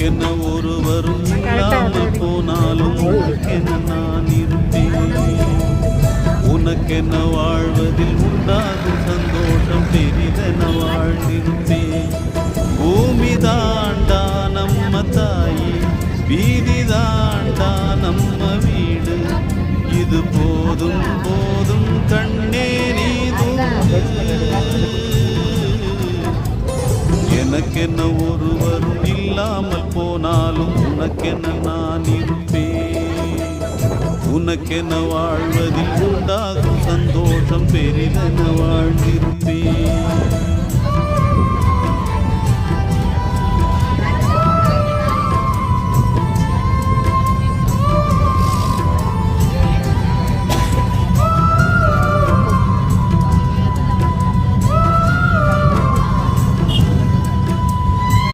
உனக்கென்ன ஒருவரும் இல்லாமல் போனாலும் உனக்கென்ன நான் இருப்பேன். உனக்கென்ன வாழ்வதில் உண்டாகும் சந்தோஷம் பெரிதென வாழ்ந்திருப்பேன். பூமி தாண்டா நம்ம தாயி, வீதி தாண்டா நம்ம வீடு. இது போதும் போதும் கண்ணே நீ தூங்கு. எனக்கென்ன ஒருவரும் இல்லாமல் போனாலும் உனக்கென்ன நான் இருப்பேன். உனக்கென்ன வாழ்வதில் உண்டாகும் சந்தோஷம் பெரிதென வாழ்ந்திருப்பேன்.